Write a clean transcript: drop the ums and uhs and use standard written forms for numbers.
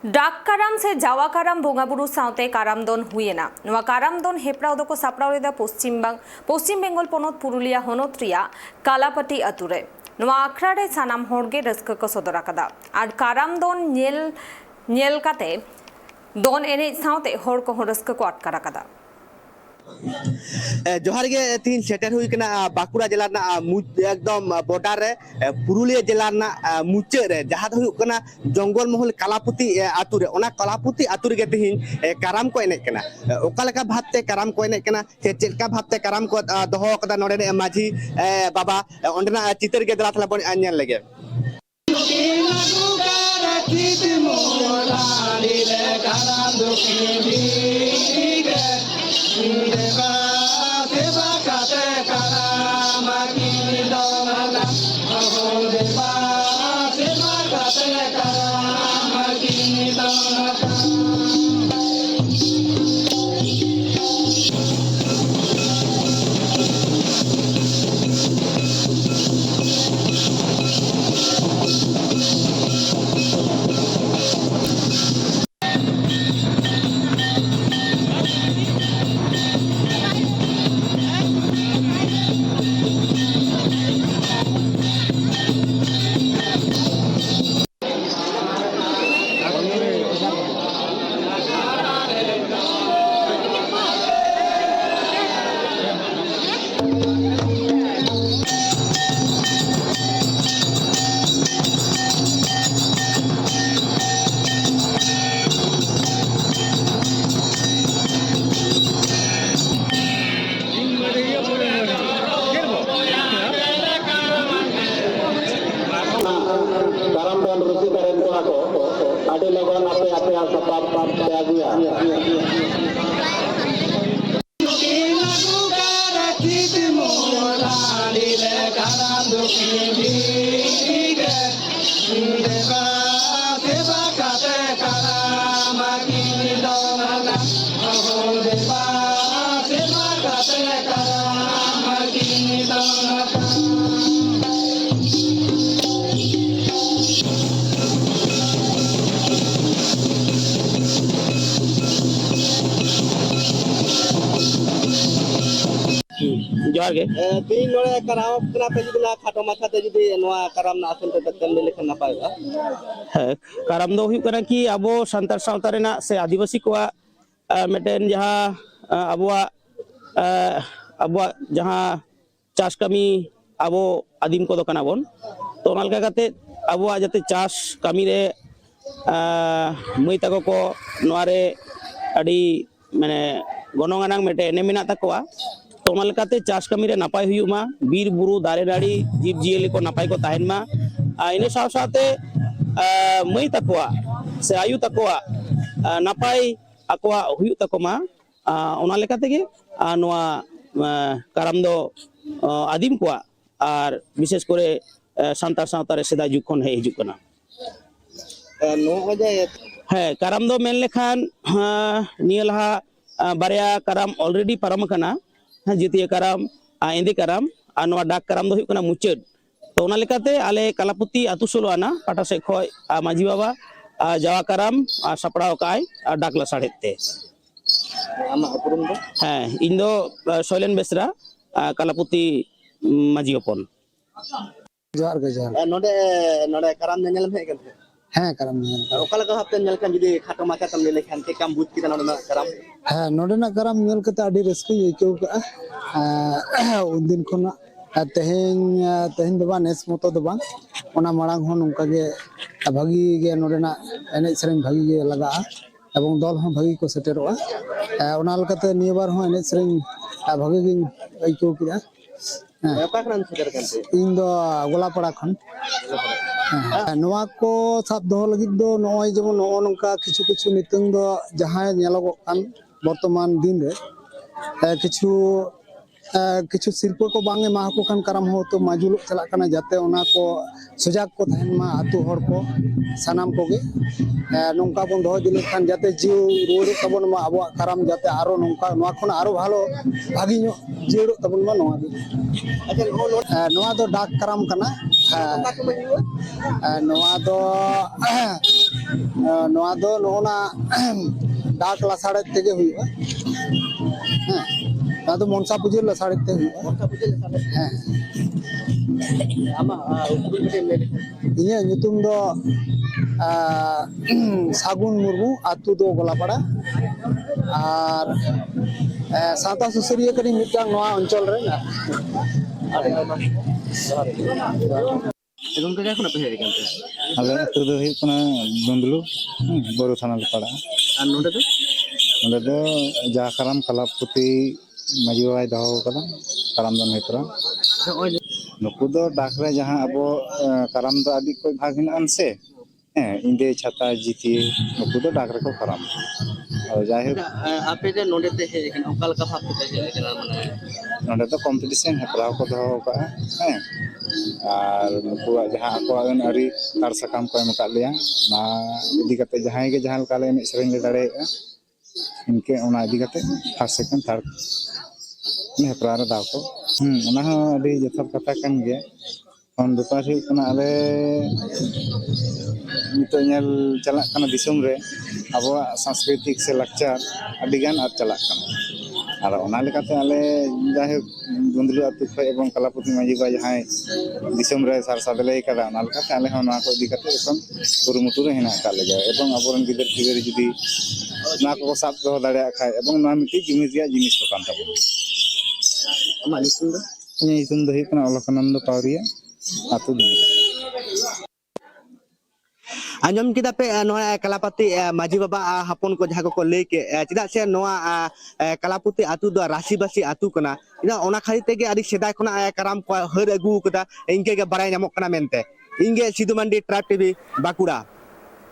ᱰᱟᱠ ᱠᱟᱨᱟᱢ ᱥᱮ ᱡᱟᱣᱟ ᱠᱟᱨᱟᱢ ᱵᱚᱸᱜᱟᱵᱩᱨᱩ ᱥᱟᱶᱛᱮ ᱠᱟᱨᱟᱢ ᱫᱚᱱ ᱦᱩᱭᱮᱱᱟ। ᱱᱚᱣᱟ ᱠᱟᱨᱟᱢ ᱫᱚᱱ ᱦᱮᱯᱨᱟᱣ ᱫᱚᱠᱚ ᱥᱟᱯᱲᱟᱣ ᱞᱮᱫᱟ ᱯᱚᱥᱪᱤᱢ ᱵᱮᱝᱜᱚᱞ ᱯᱚᱱᱚᱛ ᱯᱩᱨᱩᱞᱤᱭᱟᱹ ᱦᱚᱱᱚᱛ ᱨᱮᱭᱟᱜ ᱠᱟᱞᱟᱯᱟᱴᱤ ᱟᱛᱩ ᱨᱮ। ᱱᱚᱣᱟ ᱟᱠᱷᱲᱟ ᱨᱮ ᱥᱟᱱᱟᱢ ᱦᱚᱲᱜᱮ ᱨᱟᱹᱥᱠᱟᱹ ᱠᱚ ᱥᱚᱫᱚᱨ ᱟᱠᱟᱫᱟ ᱟᱨ ᱠᱟᱨᱟᱢ ᱫᱚᱱ ᱧᱮᱞ ᱠᱟᱛᱮ ᱫᱚᱱ ᱮᱱᱮᱡ ᱥᱟᱶᱛᱮ ᱦᱚᱲ ᱠᱚᱦᱚᱸ ᱨᱟᱹᱥᱠᱟᱹ ᱠᱚ ᱟᱴᱠᱟᱨ ᱟᱠᱟᱫᱟ। जोहार गे तीन सेटर हुई कना बाकुड़ा जिला एकदम बॉर्डर रे पुरुलिया जिला मुचाद रे जहां दो हुई कना जंगल महल कलापुती आतु रे ओना कलापुती आतु रे तीन काराम को एने कना ओका लेका भाबते काराम को एने कना से चेलका भाबते काराम को दोहो कदा नोडे माझी बाबा ओंडना चितर के दला थला बन आन्यान लगे Ada lawan apa yang sebab saya जोहार गे तीन नोड़े कराम कना पे जुला खाटो माथा ते जुदी नोआ कराम ना आसन ते तकन लेखन नापाय बा है कराम दो हुई कना कि अबो संतार सावता रेना से आदिवासी कोआ मेटेन जहां अबुआ जहां चाष कमी अबो आदिम को दो कना बोन तो ओना लगा काते अबुआ जते चाष कमी रे मई तको को नोआ रे अडी माने गनोंगानांग मेटे एने मेना तकोआ तो ओना लेकाते चाष कमी रे नापाय हुयुमा बीर बुरु दारे नाड़ी जीव जियली को नापाय को ताहेन मा इने साव साथे मई तकोआ से आयु तकोआ नापाय अकोआ हुयु तकोमा ओना लेकाते गे नोआ काराम दो आदिम कोआ और विशेष करे सांतार सावता रे सेदा जुग खन हे हिजुग कना नो जे है काराम दो मेन लेखान निया लहा बारया काराम ऑलरेडी पारम कना जितिया काराम इंदी काराम और नोआ डाक काराम दो हुई कना मुचाद तो ओना लेकाते आले कलापुती आतु सोलोआना पाटा से खय माझी बाबा जावा काराम सपड़ाव काय डाक लासाड़ेते आमा उपरुम दो हाँ इन दो शैलेन बेसरा कलापुती माझी हपन जोहार गे जोहार नोडे काराम नेल में हेगन हाँ काराम नेल ओका लगा हफ्ते नेल kan जुदी खाटो माथा तम ले लेखान के काम बुझ किदा नोडे काराम हाँ नोडेना काराम नेल कते आडी रस्क आइकौ का उन दिन खना तेहेन दो नेस मतो दो बांग ओना मारांग हो नोंका गे भागी गे नोडेना एने सेरेन भागी गे लगा एवं दल हो भागी को सेटेरोआ ओना लकते निया बार हो एने सेरेन भागी गे आइकौ किदा ओका खन सेटर kanते इन दो गोलापाड़ा खन नोआ को साब दो लगित दो नोय जेमन नो नोंका किछु किछु नितंग दो जहां नेलोगो कान वर्तमान दिन रे किछु शिल्प को बांगे माहको खान काराम हो तो माजुल चला कना जाते ओना को सजाग को तहन मा आतु हर को सानाम को गे नोंका बन दो दिले खान जाते जीव रोड तबन मा अब काराम जाते आरो नोंका नोआ खन आरो भालो भागी नो जीव तबन मा नोआ गे नोआ दो डाक काराम कना नोआ दो ᱱᱚᱣᱟ ᱫᱚ ᱱᱚᱜᱼᱚᱱᱟ ᱰᱟᱠ ᱞᱟᱥᱟᱲᱮᱫ ᱛᱮᱜᱮ ᱦᱩᱭᱩᱜᱼᱟ ᱦᱮᱸ ᱱᱚᱣᱟ ᱫᱚ ᱢᱚᱱᱥᱟ ᱯᱩᱡᱟᱹ ᱞᱟᱥᱟᱲᱮᱫ ᱛᱮ ᱦᱩᱭᱩᱜᱼᱟ ᱦᱮᱸ ᱤᱧᱟᱹᱜ ᱧᱩᱛᱩᱢ ᱫᱚ ᱥᱟᱹᱜᱩᱱ ᱢᱩᱨᱢᱩ, ᱟᱛᱳ ᱫᱚ ᱜᱚᱞᱟᱯᱟᱲᱟ ᱟᱨ ᱥᱟᱶᱛᱟ ᱥᱩᱥᱟᱹᱨᱤᱭᱟᱹ ᱠᱟᱹᱱᱟᱹᱧ ᱢᱤᱫᱴᱟᱝ ᱱᱚᱣᱟ ᱚᱧᱪᱚᱞ ᱨᱮ ᱜᱚᱝᱠᱮ ᱡᱟᱦᱟᱸ ᱠᱷᱚᱱᱟᱜ ᱯᱮ ᱦᱮᱡ ᱟᱠᱟᱱ ᱛᱮ? ᱟᱞᱮ ᱟᱹᱛᱩ ᱫᱚ ᱦᱩᱭᱩᱜ ᱠᱟᱱᱟ ᱵᱩᱸᱫᱽᱞᱩ ᱵᱳᱨᱳ ᱛᱷᱟᱱᱟ ᱞᱮ ᱯᱟᱲᱟᱜᱼᱟ᱾ ᱟᱨ ᱱᱚᱰᱮ ᱫᱚ? ᱚᱸᱰᱮ ᱫᱚ ᱡᱟᱠᱟᱨᱟᱢ ᱠᱟᱞᱟᱯᱚᱛᱤ ᱢᱟᱺᱡᱷᱤ ᱵᱟᱵᱟᱭ ᱫᱚᱦᱚ ᱟᱠᱟᱫᱟ ᱠᱟᱨᱟᱢ ᱫᱚᱱ ᱦᱮᱯᱨᱟᱣ᱾ ᱱᱚᱜᱼᱚᱭ ᱱᱩᱠᱩ ᱫᱚ ᱰᱟᱠ ᱨᱮ ᱡᱟᱦᱟᱸ ᱟᱵᱚ ᱠᱟᱨᱟᱢ ᱫᱚ ᱟᱹᱰᱤ ᱠᱚᱡ ᱵᱷᱟᱜᱽ ᱦᱮᱱᱟᱜ ᱟᱱ ᱥᱮ ᱦᱮᱸ ᱤᱸᱫᱮ ᱪᱷᱟᱛᱟ ᱡᱤᱛᱤ ᱱᱩᱠᱩ ᱫᱚ ᱰᱟᱠ ᱨᱮᱠᱚ ᱠᱟᱨᱟᱢᱟ᱾ ᱡᱟᱭᱦᱳᱠ ᱟᱯᱮ ᱡᱮ ᱱᱚᱰᱮ ᱯᱮ ᱦᱮᱡ ᱟᱠᱟᱱᱟ ᱚᱠᱟ ᱞᱮᱠᱟ ᱵᱷᱟᱵ ᱛᱮᱯᱮ ᱦᱮᱡ ᱟᱠᱟᱱᱟ ᱢᱟᱱᱮ? ᱱᱚᱰᱮ ᱫᱚ ᱠᱚᱢᱯᱤᱴᱤᱥᱮᱱ ᱦᱮᱯᱨᱟᱣ ᱠᱚ ᱫᱚᱦᱚ ᱟᱠᱟᱫᱼᱟ ᱦᱮᱸ ᱟᱨ ᱱᱩᱠᱩᱣᱟᱜ ᱡᱟᱦᱟᱸ ᱟᱠᱚᱣᱟᱜ ᱟᱹᱱ ᱟᱹᱨᱤ ᱠᱟᱨ ᱥᱟᱠᱟᱢ ᱠᱚ ᱮᱢ ᱟᱠᱟᱫ ᱞᱮᱭᱟ ᱚᱱᱟ ᱤᱫᱤ ᱠᱟᱛᱮ ᱡᱟᱦᱟᱸᱭ ᱜᱮ ᱡᱟᱦᱟᱸ ᱞᱮᱠᱟ ᱞᱮ ᱮᱱᱮᱡ ᱥᱮᱨᱮᱧ ᱞᱮ ᱫᱟᱲᱮᱭᱟᱜᱼᱟ ᱤᱱᱠᱟᱹ ᱚᱱᱟ ᱤᱫᱤ ᱠᱟᱛᱮ ᱯᱷᱟᱥᱴ ᱥᱮᱠᱮᱱᱰ ᱛᱷᱟᱨᱰ ᱦᱮᱯᱨᱟᱣ ᱨᱮ ᱫᱟᱣ ᱠᱚ ᱚᱱᱟ ᱦᱚᱸ ᱟᱹᱰᱤ ᱡᱚᱛᱷᱟᱛ ᱠᱟᱛᱷᱟ ᱠᱟᱱ ᱜᱮᱭᱟ᱾ ᱠᱷᱚᱱ ᱵᱮᱯᱟᱨ ᱦᱩᱭᱩᱜ ᱠᱟᱱᱟ ᱟᱞᱮ ᱱᱤᱛᱚᱜ ᱧᱮᱞ ᱪᱟᱞᱟᱜ ᱠᱟᱱᱟ ᱫᱤᱥᱚᱢ ᱨᱮ ᱟᱵᱚᱣᱟᱜ ᱥᱟᱝᱥᱠᱨᱤᱛᱤᱠ ᱥᱮ ᱞᱟᱠᱪᱟᱨ ᱟᱹᱰᱤᱜᱟᱱ ᱟᱫ ᱪᱟᱞᱟᱜ ᱠᱟᱱᱟ᱾ ᱟᱫᱚ ᱚᱱᱟ ᱞᱮᱠᱟᱛᱮ ᱟᱞᱮ ᱡᱟᱭᱦᱳᱠ ᱵᱩᱸᱫᱽᱞᱩ ᱟᱹᱛᱩ ᱠᱷᱚᱱ ᱮᱵᱚᱝ ᱠᱟᱞᱟᱯᱚᱛᱤ ᱢᱟᱺᱡᱷᱤ ᱵᱟᱵᱟ ᱡᱟᱦᱟᱸᱭ ᱫᱤᱥᱚᱢ ᱨᱮ ᱥᱟᱨ ᱥᱟᱫᱞᱮ ᱟᱠᱟᱫᱟ ᱚᱱᱟ ᱞᱮᱠᱟᱛᱮ ᱟᱞᱮ ᱦᱚᱸ ᱱᱚᱣᱟ ᱠᱚ ᱤᱫᱤ ᱠᱟᱛᱮ ᱮᱠᱷᱚᱱ ᱠᱩᱨᱩᱢᱩᱴᱩ ᱨᱮ ᱦᱮᱱᱟᱜ ᱟᱠᱟᱫ ᱞᱮᱜᱮᱭᱟ ᱮᱵᱚᱝ ᱟᱵᱚᱨᱮᱱ ᱜᱤᱫᱟᱹᱨ ᱯᱤᱫᱟᱹᱨ ᱡᱩᱫᱤ ᱱᱚᱣᱟ ᱠᱚᱠᱚ ᱥᱟᱵ ᱫᱚᱦᱚ ᱫᱟᱲᱮᱭᱟᱜ ᱠᱷᱟᱡ ᱮᱵᱚᱝ ᱱᱚᱣᱟ ᱢᱤᱫᱴᱤᱡ ᱡᱩᱢᱤᱫ ᱨᱮᱭᱟᱜ ᱡᱤᱱᱤᱥ ᱠᱚ ᱠᱟᱱ ᱛᱟᱵᱚᱱᱟ᱾ ᱟᱢᱟᱜ ᱧᱩᱛᱩᱢ ᱫᱚ? ᱤᱧᱟᱹᱜ ᱧᱩᱛᱩᱢ ᱫᱚ ᱦᱩᱭᱩᱜ ᱠᱟᱱᱟ ᱚᱞᱚᱠᱟᱱᱚᱱᱫᱚ ᱯᱟᱣᱨᱤᱭᱟ, ᱟᱹᱛᱩ ᱫᱩᱢᱠᱟ᱾ ᱟᱸᱡᱚᱢ ᱠᱮᱫᱟ ᱯᱮ ᱱᱚᱣᱟ ᱠᱟᱞᱟᱯᱟᱛᱤ ᱢᱟᱺᱡᱷᱤ ᱵᱟᱵᱟ ᱦᱚᱯᱚᱱ ᱠᱚ ᱡᱟᱦᱟᱸ ᱠᱚᱠᱚ ᱞᱟᱹᱭ ᱠᱮᱫ ᱪᱮᱫᱟᱜ ᱥᱮ ᱱᱚᱣᱟ ᱠᱟᱞᱟᱯᱚᱛᱤ ᱟᱹᱛᱩ ᱫᱚ ᱨᱟᱹᱥᱤᱵᱟᱹᱥᱤ ᱟᱹᱛᱩ ᱠᱟᱱᱟ ᱚᱱᱟ ᱠᱷᱟᱹᱛᱤᱨ ᱛᱮᱜᱮ ᱟᱹᱰᱤ ᱥᱮᱫᱟᱭ ᱠᱷᱚᱱᱟᱜ ᱠᱟᱨᱟᱢ ᱠᱚ ᱦᱟᱹᱨ ᱟᱹᱜᱩ ᱠᱟᱫᱟ ᱤᱱᱠᱟᱹ ᱜᱮ ᱵᱟᱲᱟᱭ ᱧᱟᱢᱚᱜ ᱠᱟᱱᱟ ᱢᱮᱱᱛᱮ᱾ ᱤᱧ ᱜᱮ ᱥᱤᱫᱩ ᱢᱟᱱᱰᱤ, ᱴᱨᱟᱭᱤᱵ ᱴᱤᱵᱷᱤ, ᱵᱟᱸᱠᱩᱲᱟ᱾